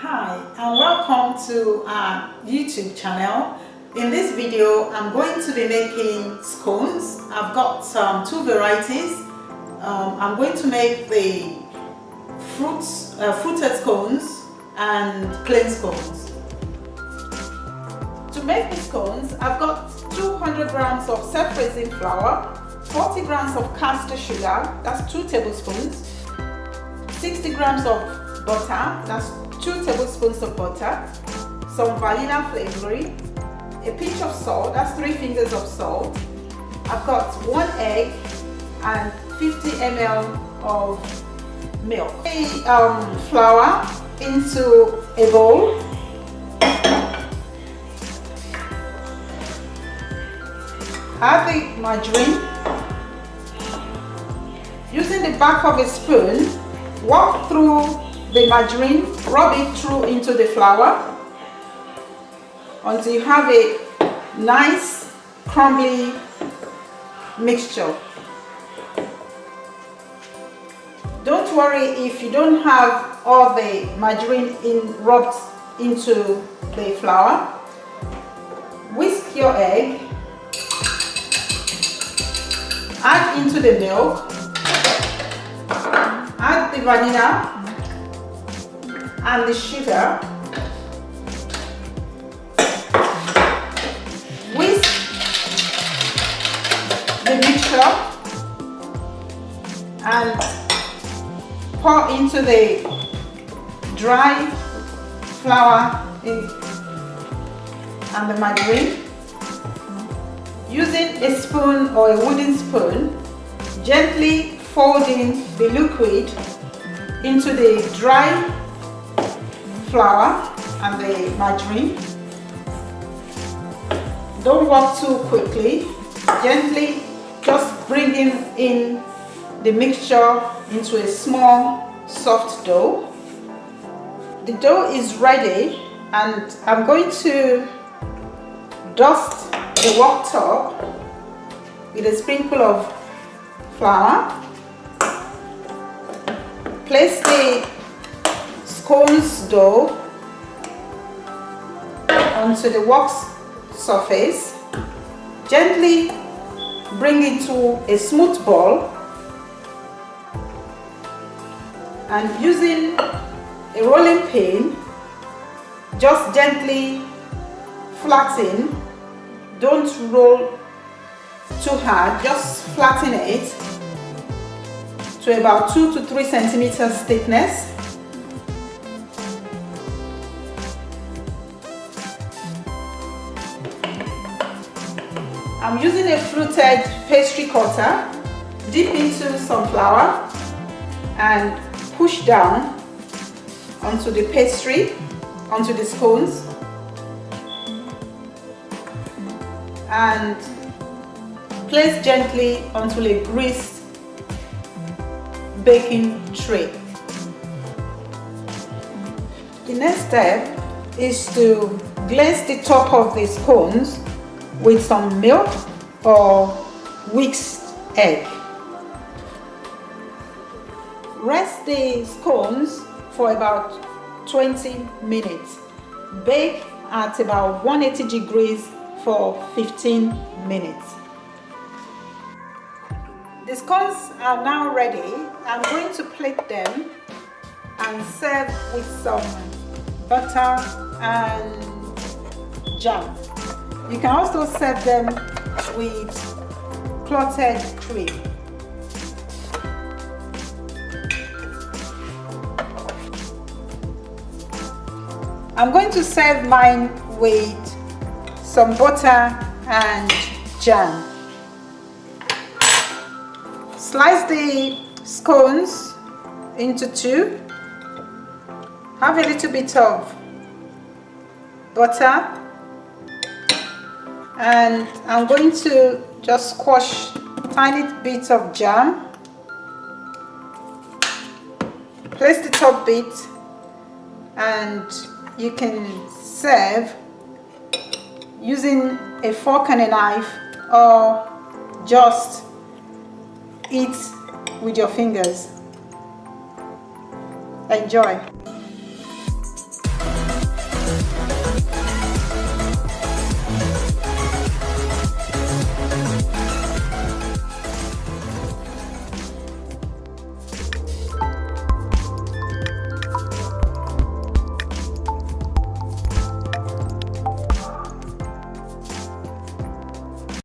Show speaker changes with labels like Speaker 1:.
Speaker 1: Hi and welcome to our YouTube channel. In this video I'm going to be making scones. I've got two varieties. I'm going to make the fruited scones and plain scones. To make the scones I've got 200 grams of self-raising flour, 40 grams of caster sugar, that's 2 tablespoons, 60 grams of butter, that's 2 tablespoons of butter, some vanilla flavoring, a pinch of salt, that's 3 fingers of salt. I've got 1 egg and 50 ml of milk. Flour into a bowl. Add the margarine. Using the back of a spoon, walk through the margarine, rub it through into the flour until you have a nice crumbly mixture. Don't worry if you don't have all the margarine rubbed into the flour. Whisk your egg, add into the milk, add the vanilla and the sugar, whisk the mixture and pour into the dry flour and the margarine. Using a spoon or a wooden spoon, gently folding the liquid into the dry flour and the margarine. Don't work too quickly. Gently just bringing in the mixture into a small soft dough. The dough is ready and I'm going to dust the worktop with a sprinkle of flour. Place the scones dough onto the work surface. Gently bring it to a smooth ball and using a rolling pin, just gently flatten. Don't roll too hard, just flatten it to about 2 to 3 centimeters thickness. I'm using a fluted pastry cutter. Dip into some flour and push down onto the pastry, onto the scones, and place gently onto a greased baking tray. The next step is to glaze the top of the scones with some milk or whisked egg. Rest the scones for about 20 minutes. Bake at about 180 degrees for 15 minutes. The scones are now ready. I'm going to plate them and serve with some butter and jam. You can also serve them with clotted cream. I'm going to serve mine with some butter and jam. Slice the scones into 2. Have a little bit of butter and I'm going to just squash tiny bits of jam. Place the top bit and you can serve using a fork and a knife or just eat with your fingers. Enjoy.